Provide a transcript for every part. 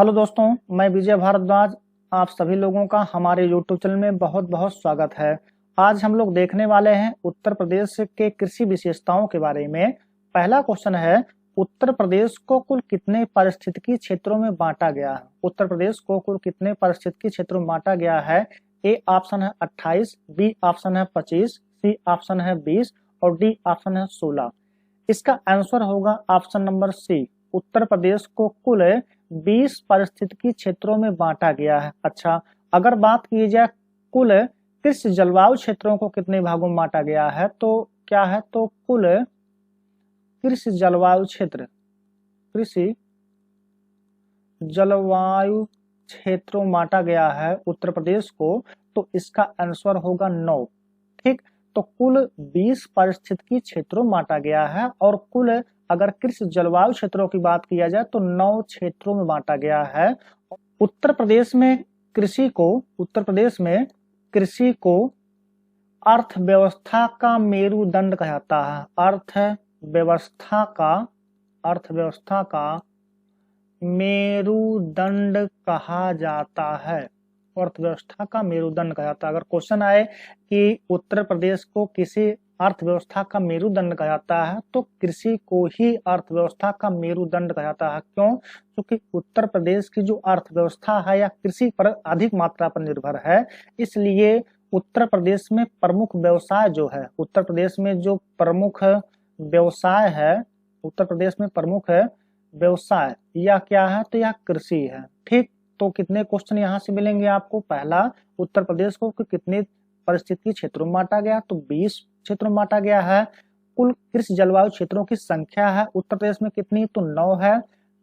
Hello दोस्तों, मैं विजय भारद्वाज। आप सभी लोगों का हमारे यूट्यूब चैनल में बहुत बहुत स्वागत है। आज हम लोग देखने वाले हैं उत्तर प्रदेश के कृषि विशेषताओं के बारे में। पहला क्वेश्चन है, उत्तर प्रदेश को कुल कितने पारिस्थितिकी क्षेत्रों में बांटा गया है? उत्तर प्रदेश को कुल कितने पारिस्थितिकी क्षेत्रों में बांटा गया है? ए ऑप्शन है 28, बी ऑप्शन है 25, सी ऑप्शन है 20 और डी ऑप्शन है 16। इसका आंसर होगा ऑप्शन नंबर सी। उत्तर प्रदेश को कुल 20 पारिस्थितिकी क्षेत्रों में बांटा गया है। अच्छा, अगर बात की जाए कुल कृषि जलवायु क्षेत्रों को कितने भागों में बांटा गया है, तो क्या है, तो कुल कृषि जलवायु क्षेत्र, कृषि जलवायु क्षेत्रों में बांटा गया है उत्तर प्रदेश को, तो इसका आंसर होगा 9। ठीक, तो कुल 20 पारिस्थितिकी क्षेत्रों में बांटा गया है और कुल अगर कृषि जलवायु क्षेत्रों की बात किया जाए तो 9 क्षेत्रों में बांटा गया है। उत्तर प्रदेश में कृषि को अर्थव्यवस्था का मेरुदंड कहा जाता है। अर्थव्यवस्था का मेरुदंड कहा जाता है। अर्थव्यवस्था का मेरुदंड कहा जाता है। अगर क्वेश्चन आए कि उत्तर प्रदेश को किसी अर्थव्यवस्था का मेरुदंड कहा जाता है, तो कृषि को ही अर्थव्यवस्था का मेरुदंड कहा जाता है। क्यों? क्योंकि उत्तर प्रदेश की जो अर्थव्यवस्था है या कृषि पर अधिक मात्रा पर निर्भर है, इसलिए उत्तर प्रदेश में प्रमुख व्यवसाय जो है, उत्तर प्रदेश में जो प्रमुख व्यवसाय है, उत्तर प्रदेश में प्रमुख व्यवसाय या क्या है, तो यह कृषि है। ठीक, तो कितने क्वेश्चन यहाँ से मिलेंगे आपको? पहला, उत्तर प्रदेश को कितने पारिस्थितिकी क्षेत्रों में बांटा गया, तो 20 क्षेत्रों में बांटा गया है। कुल कृषि जलवायु क्षेत्रों की संख्या है उत्तर प्रदेश में कितनी, तो 9 है।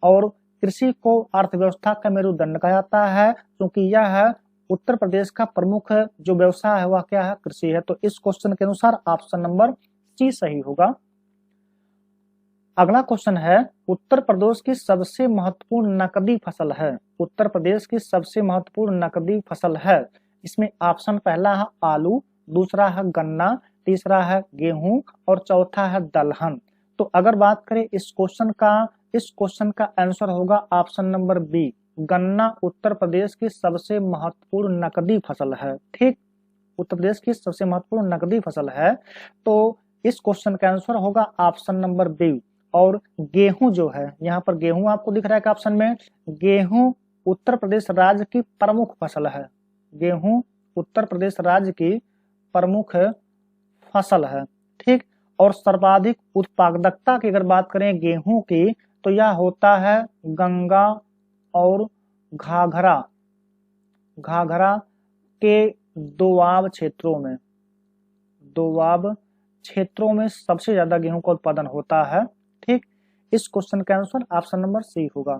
और कृषि को अर्थव्यवस्था का मेरुदंड कहा जाता है क्योंकि यह है उत्तर प्रदेश का प्रमुख जो व्यवसाय है वह क्या है, कृषि है। तो इस क्वेश्चन के अनुसार ऑप्शन नंबर सी सही होगा। अगला क्वेश्चन है, उत्तर प्रदेश की सबसे महत्वपूर्ण नकदी फसल है। उत्तर प्रदेश की सबसे महत्वपूर्ण नकदी फसल है। इसमें ऑप्शन पहला है आलू, दूसरा है गन्ना, तीसरा है गेहूं और चौथा है दलहन। तो अगर बात करें इस क्वेश्चन का आंसर होगा ऑप्शन नंबर बी। गन्ना उत्तर प्रदेश की सबसे महत्वपूर्ण नकदी फसल है। ठीक, उत्तर प्रदेश की सबसे महत्वपूर्ण नकदी फसल है, तो इस क्वेश्चन का आंसर होगा ऑप्शन नंबर बी। और गेहूं जो है, यहाँ पर गेहूं आपको दिख रहा है ऑप्शन में, गेहूं उत्तर प्रदेश राज्य की प्रमुख फसल है। गेहूं उत्तर प्रदेश राज्य की प्रमुख फसल है। ठीक, और सर्वाधिक उत्पादकता की अगर बात करें गेहूं की, तो यह होता है गंगा और घाघरा के दोआब क्षेत्रों में सबसे ज्यादा गेहूं का उत्पादन होता है। ठीक, इस क्वेश्चन का आंसर ऑप्शन नंबर सी होगा।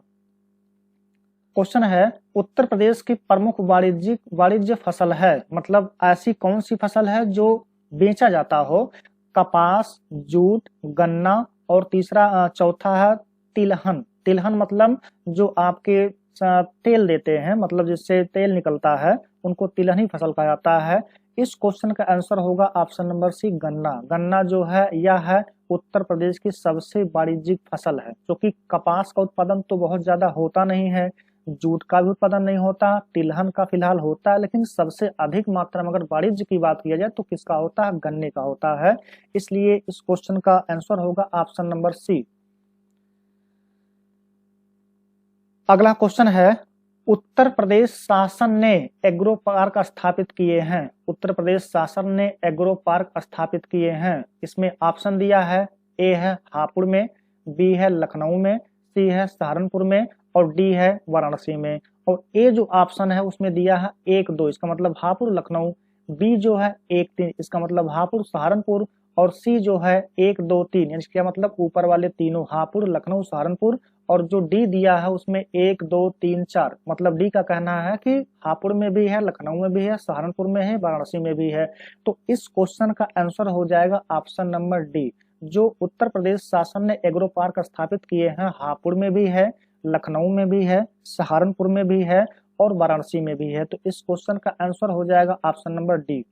क्वेश्चन है, उत्तर प्रदेश की प्रमुख वाणिज्य फसल है, मतलब ऐसी कौन सी फसल है जो बेचा जाता हो? कपास, जूट, गन्ना और चौथा है तिलहन। तिलहन मतलब जो आपके तेल देते हैं, मतलब जिससे तेल निकलता है, उनको तिलहन ही फसल कहा जाता है। इस क्वेश्चन का आंसर होगा ऑप्शन नंबर सी गन्ना। गन्ना जो है यह है उत्तर प्रदेश की सबसे वाणिज्यिक फसल है, क्योंकि कपास का उत्पादन तो बहुत ज्यादा होता नहीं है, जूट का भी उत्पादन नहीं होता, तिलहन का फिलहाल होता है, लेकिन सबसे अधिक मात्रा में अगर वाणिज्य की बात किया जाए तो किसका होता है? गन्ने का होता है। इसलिए इस क्वेश्चन का आंसर होगा ऑप्शन नंबर सी। अगला क्वेश्चन है, उत्तर प्रदेश शासन ने एग्रो पार्क स्थापित किए हैं। उत्तर प्रदेश शासन ने एग्रो पार्क स्थापित किए हैं। इसमें ऑप्शन दिया है, ए है हापुड़ में, बी है लखनऊ में, सी है सहारनपुर में और डी है वाराणसी में। और ए जो ऑप्शन है उसमें दिया है 1, 2, इसका मतलब हापुड़ लखनऊ। बी जो है 1, 3, इसका मतलब हापुड़ सहारनपुर। और सी जो है 1, 2, 3, यानी इसका मतलब ऊपर वाले तीनों हापुड़, लखनऊ, सहारनपुर। और जो डी दिया है उसमें 1, 2, 3, 4, मतलब डी का कहना है कि हापुड़ में भी है, लखनऊ में भी है, सहारनपुर में है, वाराणसी में भी है। तो इस क्वेश्चन का आंसर हो जाएगा ऑप्शन नंबर डी। जो उत्तर प्रदेश शासन ने एग्रो पार्क स्थापित किए हैं, हापुड़ में भी है, लखनऊ में भी है, सहारनपुर में भी है और वाराणसी में भी है। तो इस क्वेश्चन का आंसर हो जाएगा ऑप्शन नंबर डी।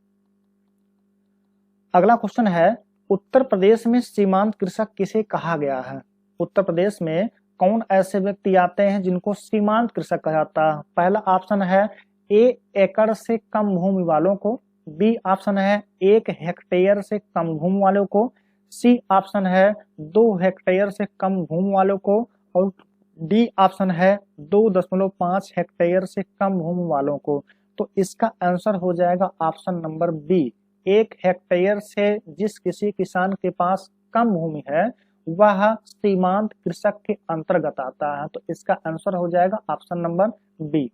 अगला क्वेश्चन है, उत्तर प्रदेश में सीमांत कृषक किसे कहा गया है? उत्तर प्रदेश में कौन ऐसे व्यक्ति आते हैं जिनको सीमांत कृषक कहा जाता है? पहला ऑप्शन है ए एकड़ से कम भूमि वालों को, बी ऑप्शन है 1 हेक्टेयर से कम भूमि वालों को, सी ऑप्शन है 2 हेक्टेयर से कम भूमि वालों को, और डी ऑप्शन है 2.5 हेक्टेयर से कम भूमि वालों को। तो इसका आंसर हो जाएगा ऑप्शन नंबर बी, 1 हेक्टेयर से जिस किसी किसान के पास कम भूमि है वह सीमांत कृषक के अंतर्गत आता है। तो इसका आंसर हो जाएगा ऑप्शन नंबर बी।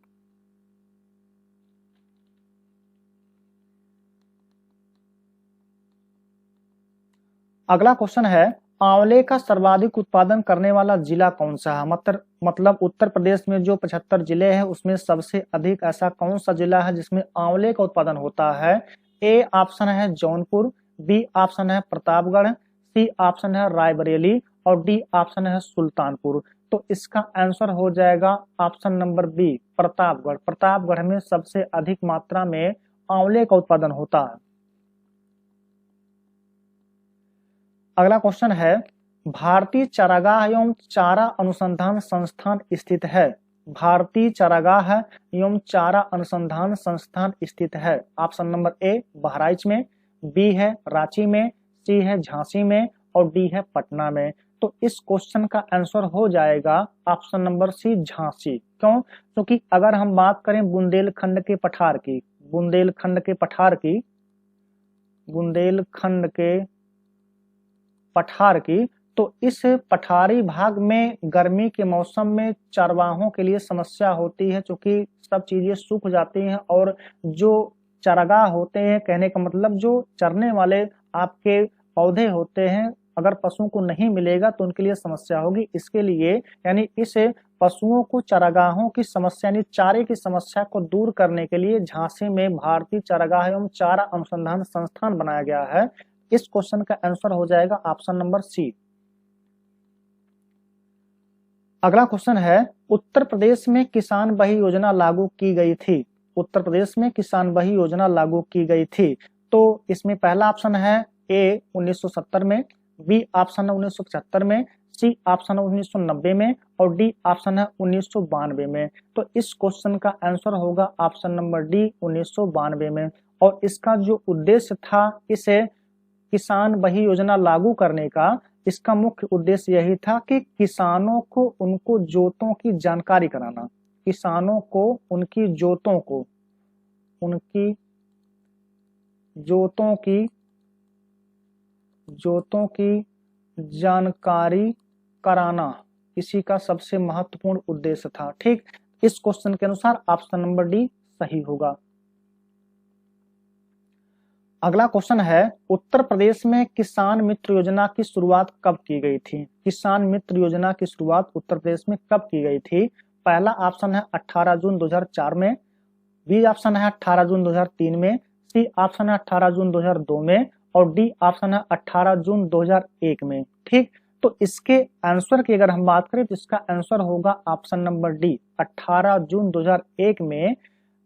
अगला क्वेश्चन है, आंवले का सर्वाधिक उत्पादन करने वाला जिला कौन सा है? मतलब उत्तर प्रदेश में जो 75 जिले हैं उसमें सबसे अधिक ऐसा कौन सा जिला है जिसमें आंवले का उत्पादन होता है? ए ऑप्शन है जौनपुर, बी ऑप्शन है प्रतापगढ़, सी ऑप्शन है रायबरेली, और डी ऑप्शन है सुल्तानपुर। तो इसका आंसर हो जाएगा option number B, Pratapgarh. Pratapgarh में सबसे अधिक मात्रा में आंवले का उत्पादन होता है। अगला क्वेश्चन है, भारतीय चारागाह एवं चारा अनुसंधान संस्थान स्थित है? भारतीय चारागाह एवं चारा अनुसंधान संस्थान स्थित है। ऑप्शन नंबर ए बहराइच में, बी है रांची में, सी है झांसी में, और डी है पटना में। तो इस क्वेश्चन का आंसर हो जाएगा ऑप्शन नंबर सी, झांसी। क्यों? क्योंकि अगर हम बात करें बुंदेलखंड के पठार की, बुंदेलखंड के पठार की, तो इस पठारी भाग में गर्मी के मौसम में चरवाहों के लिए समस्या होती है, क्योंकि सब चीजें सूख जाती हैं और जो चारागाह होते हैं, कहने का मतलब जो चरने वाले आपके पौधे होते हैं, अगर पशुओं को नहीं मिलेगा तो उनके लिए समस्या होगी। इसके लिए यानी इस पशुओं को चारागाहों की समस्या यानी चारे की समस्या को दूर करने के लिए झांसी में भारतीय चारागाह एवं चारा अनुसंधान संस्थान बनाया गया है। इस क्वेश्चन का आंसर हो जाएगा ऑप्शन नंबर सी। अगला क्वेश्चन है, उत्तर प्रदेश में किसान बही योजना लागू की गई थी? उत्तर प्रदेश में किसान बही योजना लागू की गई थी। तो इसमें पहला ऑप्शन है ए 1970 में, बी ऑप्शन है 1975 में, सी ऑप्शन है 1990 में, और डी ऑप्शन है 1992 में। तो इस क्वेश्चन का आंसर होगा ऑप्शन नंबर डी, 1992 में। और इसका जो उद्देश्य था इसे किसान बही योजना लागू करने का, इसका मुख्य उद्देश्य यही था कि किसानों को उनको जोतों की जानकारी कराना, किसानों को उनकी जोतों की जानकारी कराना, इसी का सबसे महत्वपूर्ण उद्देश्य था। ठीक, इस क्वेश्चन के अनुसार ऑप्शन नंबर डी सही होगा। अगला क्वेश्चन है, उत्तर प्रदेश में किसान मित्र योजना की शुरुआत कब की गई थी? किसान मित्र योजना की शुरुआत उत्तर प्रदेश में कब की गई थी? पहला ऑप्शन है 18 जून 2004 में, बी ऑप्शन है 18 जून 2003 में, सी ऑप्शन है 18 जून 2002 में, और डी ऑप्शन है 18 जून 2001 में। ठीक, तो इसके आंसर की अगर हम बात करें तो इसका आंसर होगा ऑप्शन नंबर डी, 18 जून 2001 में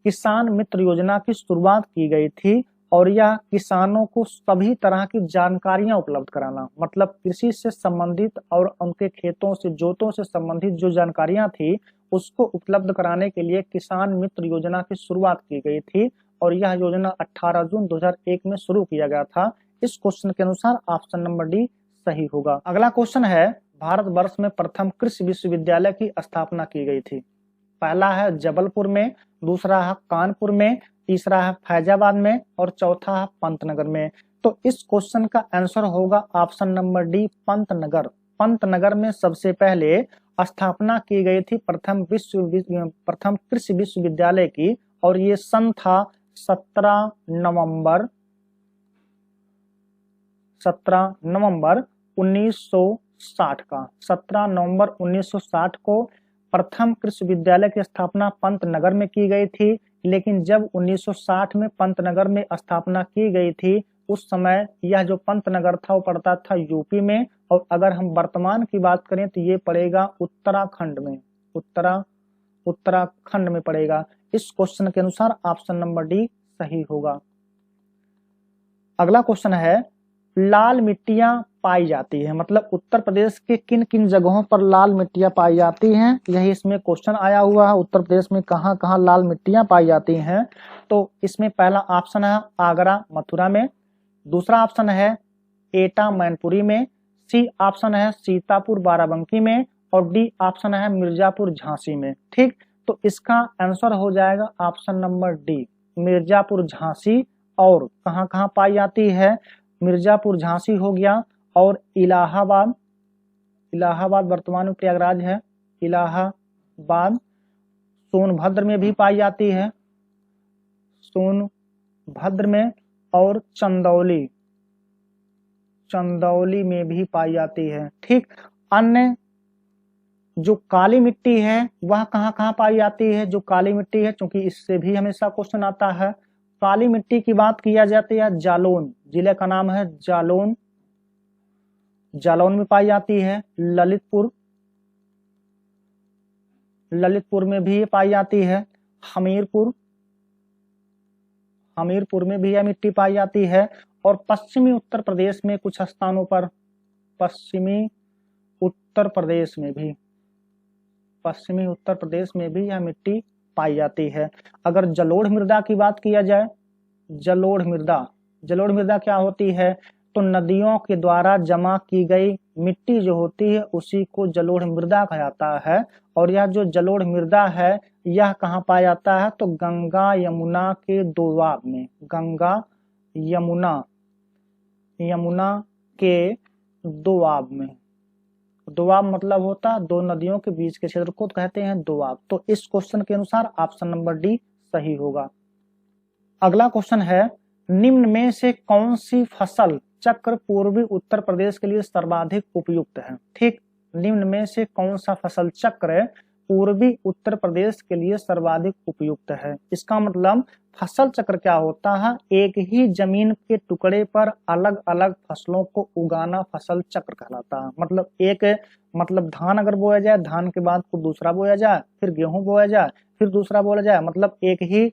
किसान मित्र योजना की शुरुआत की गई थी। और यह किसानों को सभी तरह की जानकारियां उपलब्ध कराना, मतलब कृषि से संबंधित और उनके खेतों से जोतों से संबंधित जो जानकारियां थी उसको उपलब्ध कराने के लिए किसान मित्र योजना की शुरुआत की गई थी। और यह योजना 18 जून 2001 में शुरू किया गया था। इस क्वेश्चन के अनुसार ऑप्शन नंबर डी सही होगा। अगला क्वेश्चन है, भारतवर्ष में प्रथम कृषि विश्वविद्यालय की स्थापना की गई थी? पहला है जबलपुर में, दूसरा है कानपुर में, तीसरा है फैजाबाद में, और चौथा है पंतनगर में। तो इस क्वेश्चन का आंसर होगा option number D, Pantnagar. Pantnagar में सबसे पहले स्थापना की गई थी प्रथम कृषि विश्वविद्यालय की, और ये सन था 17 नवंबर 1960 का। 17 नवंबर 1960 को प्रथम कृषि विद्यालय की स्थापना पंतनगर में की गई थी। लेकिन जब 1960 में पंतनगर में स्थापना की गई थी उस समय यह जो पंतनगर था वो पड़ता था यूपी में, और अगर हम वर्तमान की बात करें तो ये पड़ेगा उत्तराखंड में, उत्तराखंड में पड़ेगा। इस क्वेश्चन के अनुसार ऑप्शन नंबर डी सही होगा। अगला क्वेश्चन है, लाल मिट्टियां पाई जाती है, मतलब उत्तर प्रदेश के किन किन जगहों पर लाल मिट्टियां पाई जाती हैं, यही इसमें क्वेश्चन आया हुआ है। उत्तर प्रदेश में कहाँ कहाँ लाल मिट्टियां पाई जाती हैं? तो इसमें पहला ऑप्शन है आगरा मथुरा में, दूसरा ऑप्शन है एटा मैनपुरी में, सी ऑप्शन है सीतापुर बाराबंकी में, और डी ऑप्शन है मिर्जापुर झांसी में। ठीक, तो इसका आंसर हो जाएगा option number D, Mirzapur Jhansi. और कहाँ कहाँ पाई जाती है? मिर्जापुर झांसी हो गया, और इलाहाबाद, इलाहाबाद वर्तमान में प्रयागराज है, इलाहाबाद, सोनभद्र में भी पाई जाती है, सोनभद्र में, और चंदौली, चंदौली में भी पाई जाती है। ठीक, अन्य जो काली मिट्टी है वह कहाँ कहाँ पाई जाती है? जो काली मिट्टी है, क्योंकि इससे भी हमेशा क्वेश्चन आता है, काली मिट्टी की बात किया जाती है जालौन, जिले का नाम है जालौन, जालौन में पाई जाती है। ललितपुर, ललितपुर में भी पाई जाती है। हमीरपुर, हमीरपुर में भी यह मिट्टी पाई जाती है। और पश्चिमी उत्तर प्रदेश में कुछ स्थानों पर, पश्चिमी उत्तर प्रदेश में भी, पश्चिमी उत्तर प्रदेश में भी यह मिट्टी पाई जाती है। अगर जलोढ़ मृदा की बात किया जाए, जलोढ़ मृदा, जलोढ़ मृदा क्या होती है? तो नदियों के द्वारा जमा की गई मिट्टी जो होती है उसी को जलोढ़ मृदा कहा जाता है। और यह जो जलोढ़ मृदा है यह कहाँ पाया जाता है? तो गंगा यमुना के दोआब में, गंगा यमुना, यमुना के दोआब में, दोआब मतलब होता है दो नदियों के बीच के क्षेत्र को कहते हैं दोआब। तो इस क्वेश्चन के अनुसार ऑप्शन नंबर डी सही होगा। अगला क्वेश्चन है, निम्न में से कौन सी फसल चक्र पूर्वी उत्तर प्रदेश के लिए सर्वाधिक उपयुक्त है? ठीक, निम्न में से कौन सा फसल चक्र पूर्वी उत्तर प्रदेश के लिए सर्वाधिक उपयुक्त है? इसका मतलब फसल चक्र क्या होता है? एक ही जमीन के टुकड़े पर अलग अलग फसलों को उगाना फसल चक्र कहलाता है। मतलब एक, मतलब धान अगर बोया जाए, धान के बाद को दूसरा बोया जाए, फिर गेहूं बोया जाए, फिर दूसरा बोया जाए, मतलब एक ही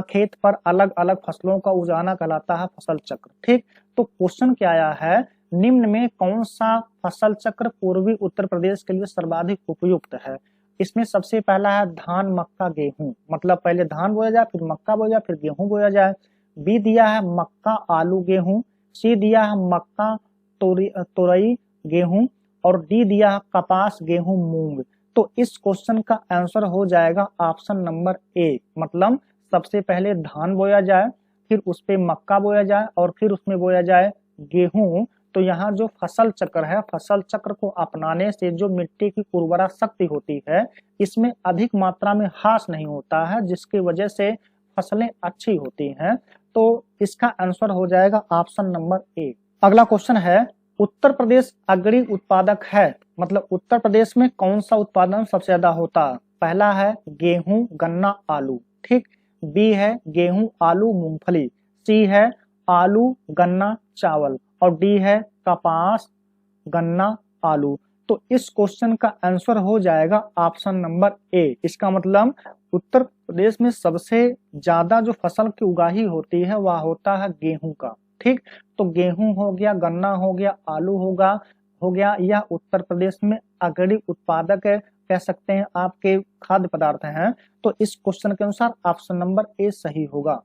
खेत पर अलग अलग फसलों का उगाना कहलाता है फसल चक्र। ठीक, तो क्वेश्चन क्या आया है, निम्न में कौन सा फसल चक्र पूर्वी उत्तर प्रदेश के लिए सर्वाधिक उपयुक्त है? इसमें सबसे पहला है धान मक्का गेहूं, मतलब पहले धान बोया जाए, फिर मक्का बोया जाए, फिर गेहूं बोया जाए। बी दिया है मक्का आलू गेहूं, सी दिया है मक्का तोरई गेहूं, और डी दिया है कपास गेहूं मूंग। तो इस क्वेश्चन का आंसर हो जाएगा ऑप्शन नंबर ए, मतलब सबसे पहले धान बोया जाए, फिर उस पे मक्का बोया जाए, और फिर उसमें बोया जाए गेहूं। तो यहाँ जो फसल चक्र है, फसल चक्र को अपनाने से जो मिट्टी की उर्वरा शक्ति होती है इसमें अधिक मात्रा में ह्रास नहीं होता है, जिसकी वजह से फसलें अच्छी होती हैं। तो इसका आंसर हो जाएगा ऑप्शन नंबर ए। अगला क्वेश्चन है, उत्तर प्रदेश अग्रणी उत्पादक है, मतलब उत्तर प्रदेश में कौन सा उत्पादन सबसे ज्यादा होता है? पहला है गेहूं गन्ना आलू, ठीक, बी है गेहूं आलू मूंगफली, सी है आलू गन्ना चावल, और डी है कपास गन्ना आलू। तो इस क्वेश्चन का आंसर हो जाएगा ऑप्शन नंबर ए। इसका मतलब उत्तर प्रदेश में सबसे ज्यादा जो फसल की उगाही होती है वह होता है गेहूं का। ठीक, तो गेहूं हो गया, गन्ना हो गया, आलू हो गया, यह उत्तर प्रदेश में अग्रणी उत्पादक है, कह सकते हैं आपके खाद्य पदार्थ हैं। तो इस क्वेश्चन के अनुसार ऑप्शन नंबर ए सही होगा।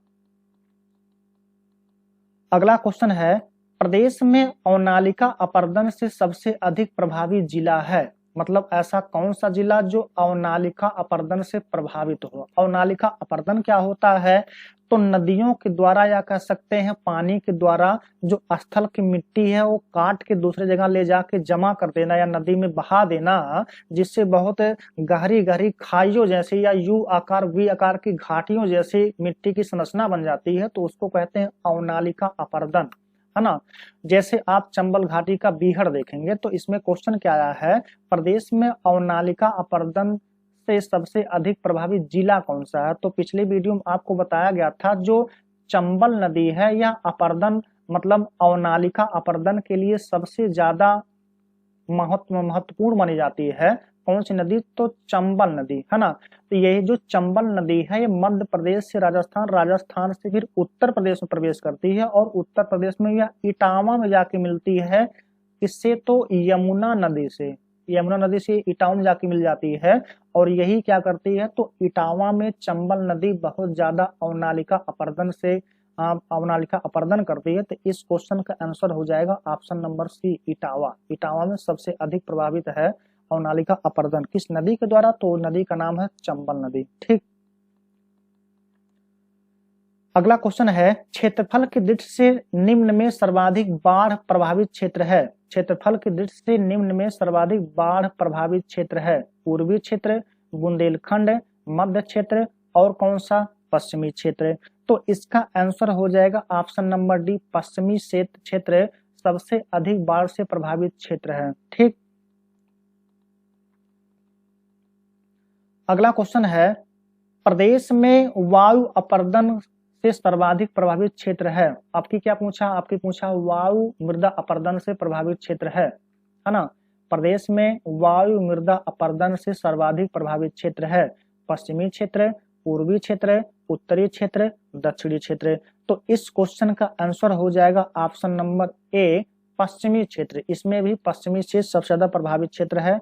अगला क्वेश्चन है, प्रदेश में अवनालिका अपर्दन से सबसे अधिक प्रभावी जिला है, मतलब ऐसा कौन सा जिला जो अवनालिका अपर्दन से प्रभावित हो? अवनालिका अपर्दन क्या होता है? तो नदियों के द्वारा, या कह सकते हैं पानी के द्वारा, जो स्थल की मिट्टी है वो काट के दूसरे जगह ले जाके जमा कर देना या नदी में बहा देना, जिससे बहुत गहरी गहरी खाइयों जैसी या यू आकार वी आकार की घाटियों जैसी मिट्टी की संरचना बन जाती है, तो उसको कहते हैं अवनालिका अपर्दन, है ना। जैसे आप चंबल घाटी का बीहड़ देखेंगे तो इसमें क्वेश्चन क्या आया है, प्रदेश में अवनालिका अपर्दन से सबसे अधिक प्रभावित जिला कौन सा है? तो पिछले वीडियो में आपको बताया गया था जो चंबल नदी है यह अपर्दन, मतलब अवनालिका अपर्दन के लिए सबसे ज्यादा महत्वपूर्ण मानी जाती है। कौन सी नदी, तो चंबल नदी है ना। तो यही जो चंबल नदी है ये मध्य प्रदेश से राजस्थान, राजस्थान से फिर उत्तर प्रदेश में प्रवेश करती है और उत्तर प्रदेश में यह इटावा में जाके मिलती है। इससे तो यमुना नदी से, यमुना नदी से इटावा में जाके मिल जाती है और यही क्या करती है, तो इटावा में चंबल नदी बहुत ज्यादा अवनालिका अपरदन से अवनालिका अपरदन करती है। तो इस क्वेश्चन का आंसर हो जाएगा option number C, Etawah. Etawah में सबसे अधिक प्रभावित है अवनालिका अपरदन किस नदी के द्वारा, तो नदी का नाम है चंबल नदी। ठीक, अगला क्वेश्चन है क्षेत्रफल की दृष्टि से निम्न में सर्वाधिक बाढ़ प्रभावित क्षेत्र है। क्षेत्रफल की दृष्टि से निम्न में सर्वाधिक बाढ़ प्रभावित क्षेत्र है। पूर्वी क्षेत्र, बुंदेलखंड, मध्य क्षेत्र और कौन सा, पश्चिमी क्षेत्र। तो इसका आंसर हो जाएगा ऑप्शन नंबर डी, पश्चिमी क्षेत्र सबसे अधिक बाढ़ से प्रभावित क्षेत्र है। ठीक, अगला क्वेश्चन है प्रदेश में वायु अपरदन से सर्वाधिक प्रभावित क्षेत्र है। आपकी क्या पूछा, आपकी पूछा वायु मृदा अपरदन से प्रभावित क्षेत्र है ना। प्रदेश में वायु मृदा अपरदन से सर्वाधिक प्रभावित क्षेत्र है पश्चिमी क्षेत्र, पूर्वी क्षेत्र, उत्तरी क्षेत्र, दक्षिणी क्षेत्र। तो इस क्वेश्चन का आंसर हो जाएगा ऑप्शन नंबर ए, पश्चिमी क्षेत्र। इसमें भी पश्चिमी क्षेत्र सबसे ज्यादा प्रभावित क्षेत्र है,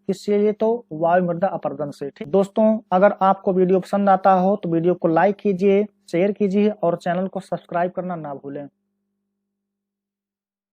इसलिए तो वायु मृदा अपरदन से। ठीक दोस्तों, अगर आपको वीडियो पसंद आता हो तो वीडियो को लाइक कीजिए, शेयर कीजिए और चैनल को सब्सक्राइब करना ना भूलें।